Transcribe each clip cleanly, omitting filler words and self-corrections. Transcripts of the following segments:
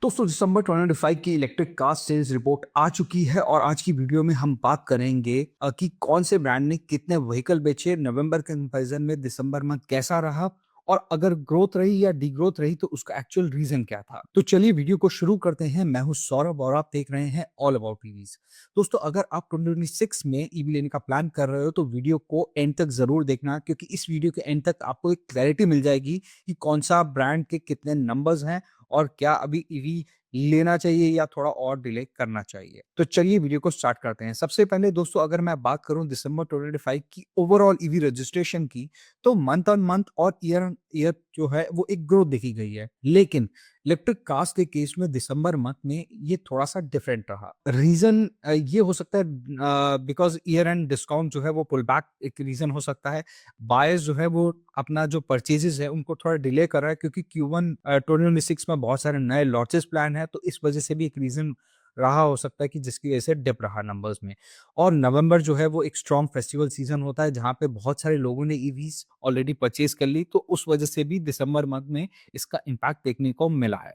दोस्तों दिसंबर 2025 की electric car sales report आ चुकी है और आज की वीडियो में हम बात करेंगे कि कौन से ब्रांड ने कितने व्हीकल बेचे, नवंबर के कंपैरिजन में दिसंबर मंथ कैसा रहा और अगर ग्रोथ रही या डीग्रोथ रही तो उसका एक्चुअल रीजन क्या था। तो चलिए वीडियो को शुरू करते हैं। मैं हूं सौरभ और आप देख रहे हैं ऑल अबाउट ईवीज। दोस्तों अगर आप 2026 में ईवी लेने का प्लान कर रहे हो तो वीडियो को एंड तक जरूर देखना, क्योंकि इस वीडियो के एंड तक आपको एक क्लैरिटी मिल जाएगी कि कौन सा ब्रांड के कितने नंबर्स हैं और क्या अभी ईवी लेना चाहिए या थोड़ा और डिले करना चाहिए। तो चलिए वीडियो को स्टार्ट करते हैं। सबसे पहले दोस्तों अगर मैं बात करूं दिसंबर 2025 की ओवरऑल ईवी रजिस्ट्रेशन की, तो मंथ ऑन मंथ और ईयर ऑन ईयर जो है वो एक ग्रोथ देखी गई है। लेकिन इलेक्ट्रिक कार्स के केस में दिसंबर मंथ में ये थोड़ा सा डिफरेंट रहा। रीजन ये हो सकता है बिकॉज ईयर एंड डिस्काउंट जो है वो पुल बैक एक रीजन हो सकता है। बायर्स जो है वो अपना जो परचेजेस है उनको थोड़ा डिले कर रहा है, क्योंकि Q1 2026 में बहुत सारे नए लॉन्चेस प्लान है, तो इस वजह से भी एक रीजन रहा हो सकता है कि जिसकी वजह से डिप रहा नंबर्स में। और नवंबर जो है वो एक स्ट्रॉन्ग फेस्टिवल सीजन होता है जहां पे बहुत सारे लोगों ने ईवीज ऑलरेडी परचेज कर ली, तो उस वजह से भी दिसंबर मंथ में इसका इम्पैक्ट देखने को मिला है।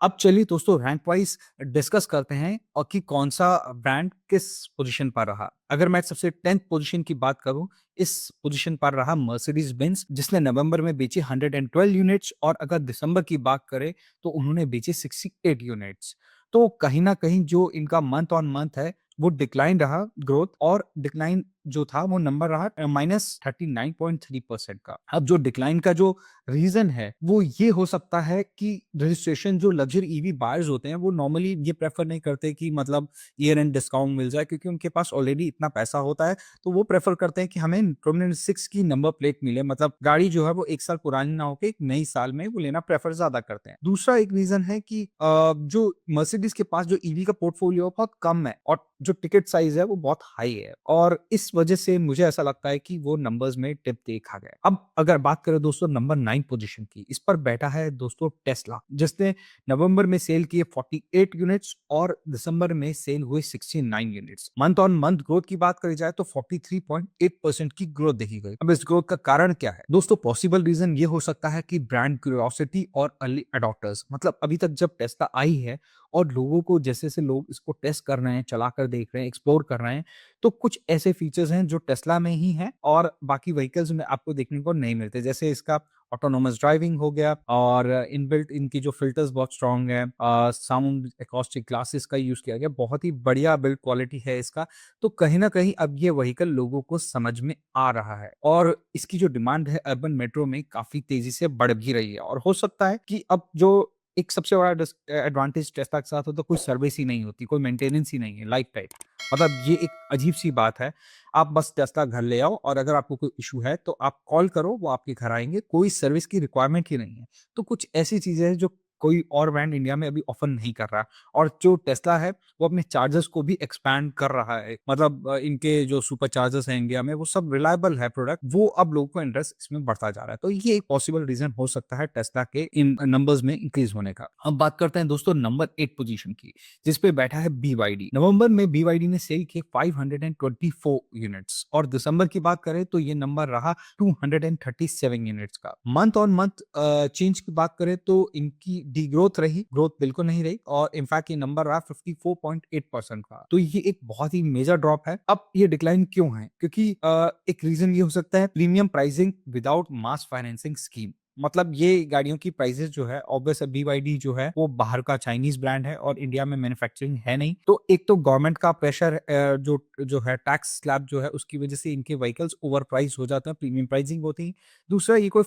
अब चलिए दोस्तों रैंक वाइज डिस्कस करते हैं और कि कौन सा ब्रांड किस पोजीशन पर रहा। अगर मैं सबसे 10th पोजीशन की बात करूं, इस पोजीशन पर रहा मर्सिडीज बेंज, जिसने नवंबर में बेची 112 यूनिट्स और अगर दिसंबर की बात करें तो उन्होंने बेचे 68 यूनिट्स। तो कहीं ना कहीं जो इनका मंथ ऑन मंथ है वो डिक्लाइन रहा ग्रोथ, और डिक्लाइन जो था वो नंबर रहा -39.3% का। अब जो डिक्लाइन का जो रीजन है वो ये हो सकता है कि रजिस्ट्रेशन जो लग्जरी ईवी बायर्स होते हैं वो नॉर्मली ये प्रेफर नहीं करते कि मतलब ईयर एंड डिस्काउंट मिल जाए, क्योंकि उनके पास ऑलरेडी इतना पैसा होता है। तो वो प्रेफर करते हैं कि हमें 2026 की नंबर प्लेट मिले, मतलब गाड़ी जो है वो एक साल पुरानी ना होकर एक नई साल में वो लेना प्रेफर ज्यादा करते हैं। दूसरा एक रीजन है कि जो मर्सिडीज के पास जो ईवी का पोर्टफोलियो बहुत कम है और जो टिकट साइज है वो बहुत हाई है, और इस वजह से मुझे ऐसा लगता है कि वो नंबर्स में टिप देखा गया। अब अगर बात करें दोस्तों नंबर 9 पोजीशन की, इस पर बैठा है दोस्तों टेस्ला, जिसने नवंबर में सेल किए 48 यूनिट्स और दिसंबर में सेल हुए 69 units. Month on month growth की बात करी जाए तो 43.8% की ग्रोथ देखी गई। अब इस ग्रोथ का कारण क्या है दोस्तों? पॉसिबल रीजन ये हो सकता है कि ब्रांड क्यूरियोसिटी और अर्ली अडॉप्टर्स, मतलब अभी तक जब टेस्ला आई है और लोगों को जैसे जैसे लोग इसको टेस्ट कर रहे हैं, चलाकर देख रहे हैं, एक्सप्लोर कर रहे हैं, तो कुछ ऐसे फीचर्स हैं जो टेस्ला में ही हैं और बाकी व्हीकल्स में आपको देखने को नहीं मिलते। जैसे इसका ऑटोनोमस ड्राइविंग हो गया और इनबिल्ट इनकी जो फिल्टर्स बहुत स्ट्रांग है, साउंड एकॉस्टिक ग्लासेस का यूज किया गया, बहुत ही बढ़िया बिल्ड क्वालिटी है इसका। तो कहीं ना कहीं अब ये व्हीकल लोगों को समझ में आ रहा है और इसकी जो डिमांड है अर्बन मेट्रो में काफी तेजी से बढ़ भी रही है। और हो सकता है कि अब जो एक सबसे बड़ा एडवांटेज टेस्ला के साथ हो तो कोई सर्विस ही नहीं होती, कोई मेंटेनेंस ही नहीं है लाइफ टाइम। मतलब ये एक अजीब सी बात है। आप बस टेस्ला घर ले आओ और अगर आपको कोई इशू है तो आप कॉल करो, वो आपके घर आएंगे, कोई सर्विस की रिक्वायरमेंट ही नहीं है। तो कुछ ऐसी चीजें हैं जो कोई और ब्रांड इंडिया में अभी ऑफर नहीं कर रहा। और जो टेस्ला है वो अपने चार्जर्स को भी एक्सपैंड कर रहा है, मतलब इनके जो सुपर चार्जर्स हैं इंडिया में वो सब रिलायबल है प्रोडक्ट, वो अब लोगों को इंटरेस्ट इसमें बढ़ता जा रहा है। तो ये एक पॉसिबल रीजन हो सकता है टेस्ला के इन नंबर्स में इंक्रीज होने का। अब बात करते हैं दोस्तों नंबर 8 पोजीशन की, जिसपे बैठा है BYD। नवंबर में BYD ने सेल किए 524 यूनिट्स और दिसंबर की बात करें तो ये नंबर रहा 237 यूनिट्स का। मंथ ऑन मंथ चेंज की बात करें तो इनकी डी ग्रोथ रही, ग्रोथ बिल्कुल नहीं रही, और इनफैक्ट ये नंबर रहा 54.8% का। तो ये एक बहुत ही मेजर ड्रॉप है। अब ये डिक्लाइन क्यों है? क्योंकि एक रीजन ये हो सकता है प्रीमियम प्राइसिंग विदाउट मास फाइनेंसिंग स्कीम। मतलब ये गाड़ियों की प्राइसेस जो है, ऑब्वियस BYD जो है वो बाहर का चाइनीज ब्रांड है और इंडिया में मैन्युफैक्चरिंग है नहीं। तो एक तो गवर्नमेंट का प्रेशर जो जो है टैक्स स्लैब जो है उसकी वजह से इनके व्हीकल्स ओवर प्राइस हो जाते हैं, प्रीमियम प्राइसिंग होती है। दूसरा ये कोई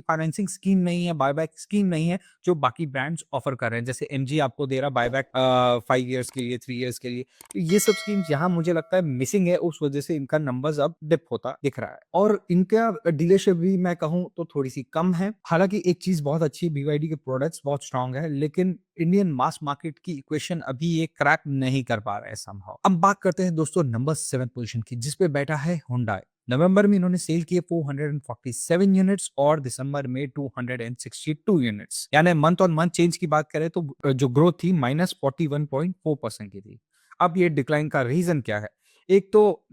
फाइनेंसिंग स्कीम नहीं है, बायबैक स्कीम नहीं है जो बाकी ब्रांड्स ऑफर कर रहे हैं। जैसे MG आपको दे रहा बायबैक 5 ईयर्स के लिए, 3 ईयर्स के लिए। तो ये सब स्कीम्स यहाँ मुझे लगता है मिसिंग है, उस वजह से इनका नंबर्स अब डिप होता दिख रहा है। और इनका डीलरशिप भी मैं कहूँ तो थोड़ी सी कम है। हालांकि एक चीज बहुत अच्छी है, BYD के प्रोडक्ट्स बहुत स्ट्रांग है, लेकिन इंडियन मास मार्केट की इक्वेशन अभी ये क्रैक नहीं कर पा रहे हैं समहाउ। अब बात करते हैं दोस्तों नंबर 7 पोजीशन की, जिसपे बैठा है Hyundai। नवंबर में इन्होंने सेल किए 447 यूनिट्स और दिसंबर में 262 यूनिट्स। यानी मंथ ऑन मंथ चेंज की बात करें तो जो ग्रोथ थी -41.4% की थी। अब ये डिक्लाइन का रीजन क्या है? एक तो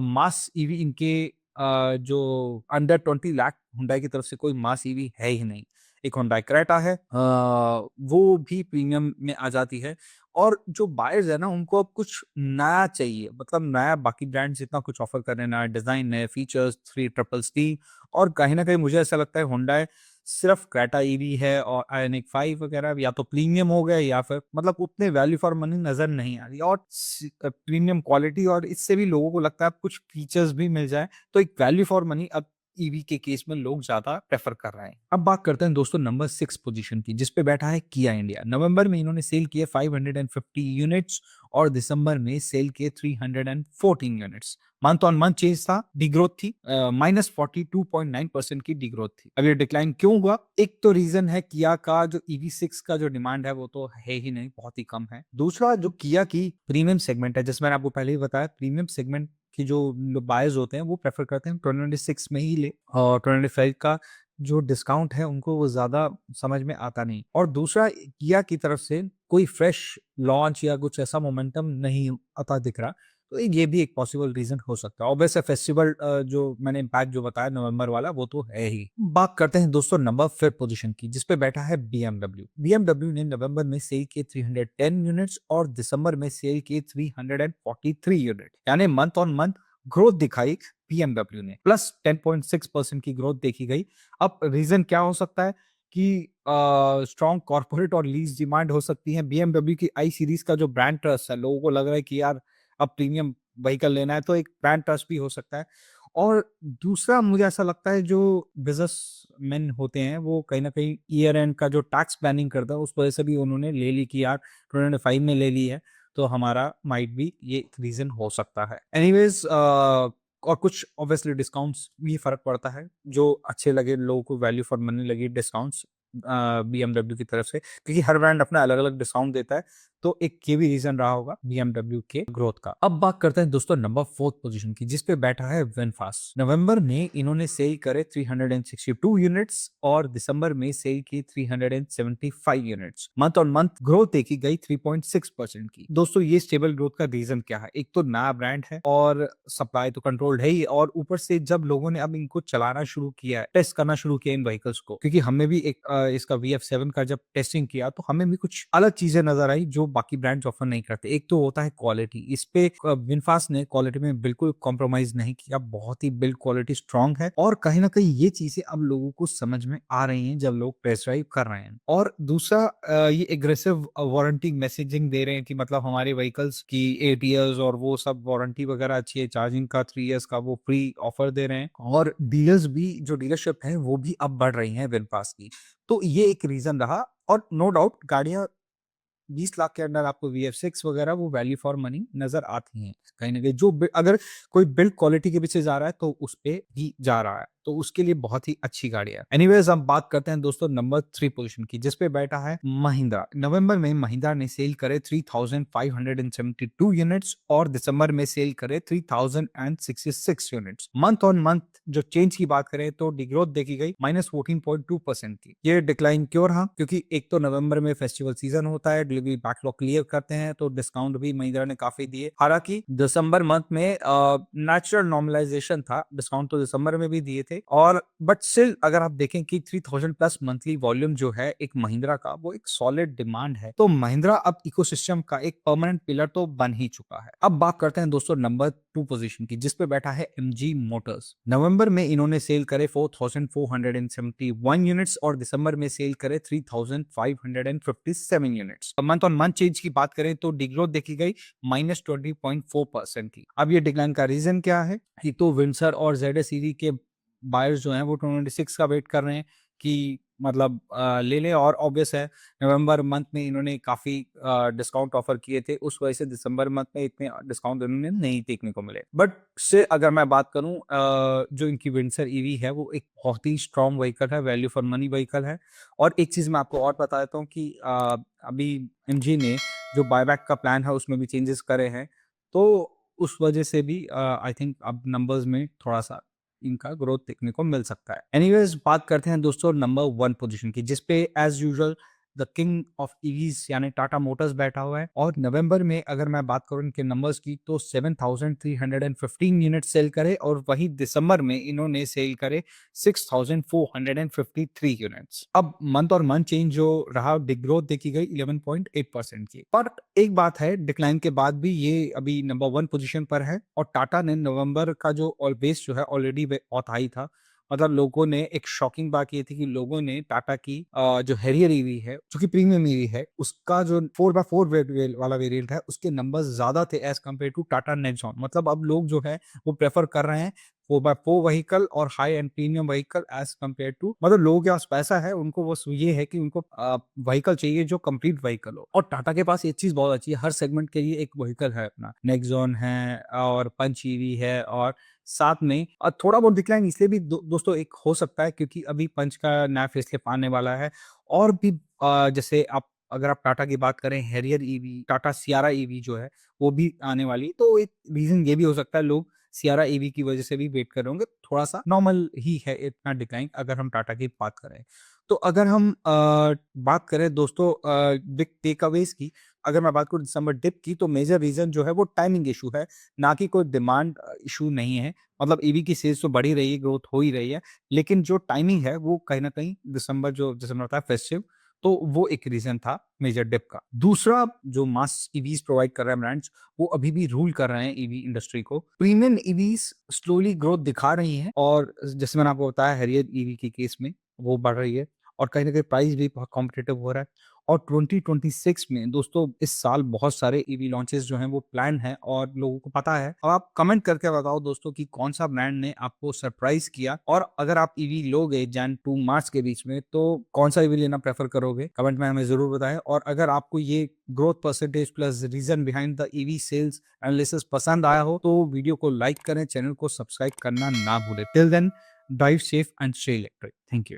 मास ईवी इनके जो अंडर 20 लाख, हुंडई की तरफ से कोई मास ईवी है ही नहीं। एक Hyundai Creta है, वो भी प्रीमियम में आ जाती है। और जो बायर्स है ना, उनको अब कुछ नया चाहिए, मतलब नया, बाकी ब्रांड्स इतना कुछ ऑफर कर रहे हैं, नया डिजाइन, नए फीचर्स, 3 ट्रिपल सी, और कहीं ना कहीं मुझे ऐसा लगता है Hyundai सिर्फ क्रेटा ईवी है और आयोनिक 5 वगैरह या तो प्रीमियम हो गए या फिर मतलब उतने वैल्यू फॉर मनी नजर नहीं आ रही, और प्रीमियम क्वालिटी, और इससे भी लोगों को लगता है अब कुछ फीचर्स भी मिल जाए, तो एक वैल्यू फॉर मनी अब ईवी के केस में लोग ज्यादा प्रेफर कर रहे हैं। अब बात करते हैं दोस्तों नंबर 6 पोजीशन की, जिसपे बैठा है किया इंडिया। नवंबर में इन्होंने सेल किए 550 यूनिट्स और दिसंबर में सेल किए 314 units. Month on month change था, डिग्रोथ थी, -42.9% की डिग्रोथ थी। अब ये डिक्लाइन क्यों हुआ? एक तो रीजन है किया का जो EV6 का जो डिमांड है वो तो है ही नहीं, बहुत ही कम है। दूसरा, जो किया की प्रीमियम सेगमेंट है, जैसे मैंने आपको पहले ही बताया, प्रीमियम सेगमेंट की जो बायर्स होते हैं वो प्रेफर करते हैं 2026 में ही ले, और 2025 का जो डिस्काउंट है उनको वो ज्यादा समझ में आता नहीं। और दूसरा, किया की तरफ से कोई फ्रेश लॉन्च या कुछ ऐसा मोमेंटम नहीं आता दिख रहा, तो ये भी एक पॉसिबल रीजन हो सकता है। ऑब्वियस फेस्टिवल जो मैंने इम्पैक्ट जो बताया नवंबर वाला, वो तो है ही। बात करते हैं दोस्तों नंबर 5 पोजीशन की, जिसपे बैठा है BMW। BMW ने नवंबर में सेल किए 310 यूनिट्स और दिसंबर में सेल किए 343 यूनिट, यानी मंथ ऑन मंथ ग्रोथ दिखाई BMW ने, प्लस 10.6% की ग्रोथ देखी गई। अब रीजन क्या हो सकता है कि स्ट्रॉन्ग कॉर्पोरेट और लीज डिमांड हो सकती है। BMW की आई सीरीज का जो ब्रांड ट्रस्ट है, लोगों को लग रहा है कि यार अब प्रीमियम व्हीकल लेना है, तो एक ब्रांड ट्रस्ट भी हो सकता है। और दूसरा, मुझे ऐसा लगता है जो बिजनेसमैन होते हैं वो कहीं ना कहीं ईयर एंड का जो टैक्स प्लानिंग करता है, उस वजह से भी उन्होंने ले ली कि यार 2025 में ले ली है, तो हमारा माइट भी ये रीजन हो सकता है। एनीवेज, और कुछ ऑब्वियसली डिस्काउंट्स भी फर्क पड़ता है, जो अच्छे लगे लोगों को, वैल्यू फॉर मनी लगी डिस्काउंट्स BMW की तरफ से, क्योंकि हर ब्रांड अपना अलग अलग डिस्काउंट देता है, तो एक ये भी रीजन रहा होगा BMW के ग्रोथ का। अब बात करते हैं दोस्तों नंबर 4 पोजीशन की, जिसपे बैठा है विनफास्ट। नवंबर में इन्होंने सेल करे 362 यूनिट्स और दिसंबर में सेल की 375 units. Month on month growth देखी गई 3.6% की। दोस्तों, ये स्टेबल ग्रोथ का रीजन क्या है? एक तो नया ब्रांड है और सप्लाई तो कंट्रोल्ड है ही, और ऊपर से जब लोगों ने अब इनको चलाना शुरू किया है, टेस्ट करना शुरू किया इन व्हीकल्स को, क्योंकि हमें भी एक इसका VF7 का जब टेस्टिंग किया तो हमें भी कुछ अलग चीजें नजर आई जो बाकी ब्रांड्स ऑफर नहीं करते। एक तो होता है क्वालिटी, इस पे विनफास्ट ने क्वालिटी में बिल्कुल कॉम्प्रोमाइज नहीं किया, बहुत ही बिल्ड क्वालिटी स्ट्रांग है, और कहीं ना कहीं ये चीजें अब लोगों को समझ में आ रही हैं जब लोग टेस्ट ड्राइव कर रहे हैं। और दूसरा, ये एग्रेसिव वारंटी मैसेजिंग दे रहे हैं कि मतलब हमारे व्हीकल्स की 8 इयर्स और वो सब वारंटी वगैरह अच्छी है, चार्जिंग का 3 इयर्स का वो फ्री ऑफर दे रहे हैं, और डीलर्स भी, जो डीलरशिप है वो भी अब बढ़ रही है विनफास्ट की। तो ये एक रीजन रहा, और नो डाउट गाड़ियां 20 लाख के अंदर आपको VF6 वगैरह वो वैल्यू फॉर मनी नजर आती हैं कहीं ना कहीं। जो अगर कोई बिल्ड क्वालिटी के पीछे जा रहा है तो उस पे ही जा रहा है, तो उसके लिए बहुत ही अच्छी गाड़ी है। एनीवेज, हम बात करते हैं दोस्तों नंबर 3 पोजीशन की, जिसपे बैठा है महिंद्रा। नवंबर में महिंद्रा ने सेल करे 3572 यूनिट्स और दिसंबर में सेल करे 3066 यूनिट्स। मंथ ऑन मंथ जो चेंज की बात करें तो डिग्रोथ देखी गई -14.2% की। ये डिक्लाइन क्यों रहा? क्योंकि एक तो नवंबर में फेस्टिवल सीजन होता है, डिलीवरी बैकलॉग क्लियर करते हैं, तो डिस्काउंट भी महिंद्रा ने काफी दिए। हालांकि दिसंबर मंथ में नेचुरल नॉर्मलाइजेशन था, डिस्काउंट तो दिसंबर में भी दिए थे, और बट स्टिल अगर आप देखें कि 3000 प्लस मंथली वॉल्यूम जो है एक महिंद्रा का, वो एक सॉलिड डिमांड है, तो महिंद्रा अब इकोसिस्टम का एक परमानेंट पिलर तो बन ही चुका है। अब बात करते हैं दोस्तों नंबर 2 पोजीशन की, जिसपे बैठा है MG मोटर्स। नवंबर में इन्होंने सेल करे 4471 यूनिट्स और दिसंबर में सेल करे 3557 units. Month on month change की बात करें तो डिग्रोथ देखी गई -20.4% की। अब ये डिक्लाइन का रीजन क्या है? एक तो विंडसर और ZS सीरीज के बायर्स जो हैं वो 2026 का वेट कर रहे हैं कि मतलब ले लें, और ऑब्वियस है नवंबर मंथ में इन्होंने काफी डिस्काउंट ऑफर किए थे, उस वजह से दिसंबर मंथ में इतने डिस्काउंट इन्होंने नहीं देखने को मिले। बट से अगर मैं बात करूं, जो इनकी विंडसर ईवी है वो एक बहुत ही स्ट्रॉन्ग व्हीकल है, वैल्यू फॉर मनी व्हीकल है। और एक चीज मैं आपको और बता देता हूँ कि अभी MG ने जो बायबैक का प्लान है उसमें भी चेंजेस करे हैं, तो उस वजह से भी आई थिंक अब नंबर्स में थोड़ा सा इनका ग्रोथ देखने को मिल सकता है। एनीवेज, बात करते हैं दोस्तों नंबर 1 पोजीशन की, जिसपे as usual the king of EVs यानी टाटा मोटर्स बैठा हुआ है। और नवंबर में अगर मैं बात करूं इनके नंबर्स की तो 7,315 यूनिट सेल करे, और वहीं दिसंबर में इन्होंने सेल करे 6,453 यूनिट्स। अब मंथ और मंथ चेंज जो रहा, बिग ग्रोथ देखी गई 11.8% की। पर एक बात है, डिक्लाइन के बाद भी ये अभी नंबर 1 पोजीशन पर है। और टाटा ने नवंबर का जो बेस जो है ऑलरेडी बहुत हाई था। मतलब लोगों ने एक शॉकिंग बात ये थी कि लोगों ने टाटा की जो हैरियर ईवी है जो कि प्रीमियम ईवी है, उसका जो 4x4 वाला वेरिएंट है उसके नंबर्स ज्यादा थे as compared to Tata Nexon. मतलब अब लोग जो है वो प्रेफर कर रहे हैं 4x4 व्हीकल और high end premium vehicle as compared to, मतलब लोगों के पास पैसा है, उनको बस ये है कि उनको व्हीकल चाहिए जो कंप्लीट व्हीकल हो। और टाटा के पास ये चीज बहुत अच्छी है, हर सेगमेंट के लिए एक व्हीकल है अपना। नेक्सॉन है और पंच ईवी है, और साथ में थोड़ा बहुत डिक्लाइन इसलिए भी दोस्तों एक हो सकता है क्योंकि अभी पंच का नया फेसलिफ्ट आने वाला है। और भी जैसे आप अगर आप टाटा की बात करें, Harrier EV, Tata Sierra EV जो है वो भी आने वाली, तो एक रीजन ये भी हो सकता है लोग सियारा ईवी की वजह से भी वेट कर रहे होंगे। थोड़ा सा नॉर्मल ही है इतना डिक्लाइन अगर हम टाटा की बात करें। तो अगर हम बात करें दोस्तों बिग टेक अवेज की, अगर मैं बात करूं दिसंबर डिप की, तो मेजर रीजन जो है वो टाइमिंग इशू है, ना कि कोई डिमांड इशू नहीं है। मतलब ईवी की सेल्स तो बढ़ ही रही है, ग्रोथ हो ही रही है, लेकिन जो टाइमिंग है वो कहीं ना कहीं दिसंबर जो दिसंबर था फेस्टिव, तो वो एक रीजन था मेजर डिप का। दूसरा, जो मास ईवीज प्रोवाइड कर रहे हैं ब्रांड्स, वो अभी भी रूल कर रहे हैं ईवी इंडस्ट्री को। प्रीमियम ईवीज स्लोली ग्रोथ दिखा रही हैं, और जैसे मैंने आपको बताया हैरियर ईवी के केस में वो बढ़ रही है, और कहीं ना कहीं प्राइस भी बहुत कॉम्पिटेटिव हो रहा है। और 2026 में दोस्तों इस साल बहुत सारे ईवी लॉन्चेस जो हैं वो प्लान है और लोगों को पता है। अब आप कमेंट करके बताओ दोस्तों कि कौन सा ब्रांड ने आपको सरप्राइज किया, और अगर आप ईवी लोगे जैन टू मार्च के बीच में तो कौन सा ईवी लेना प्रेफर करोगे, कमेंट में हमें जरूर बताएं। और अगर आपको ये growth percentage plus reason behind the EV sales analysis पसंद आया हो तो वीडियो को लाइक करें, चैनल को सब्सक्राइब करना ना भूलें। Till then, drive safe and stay electric. Thank you.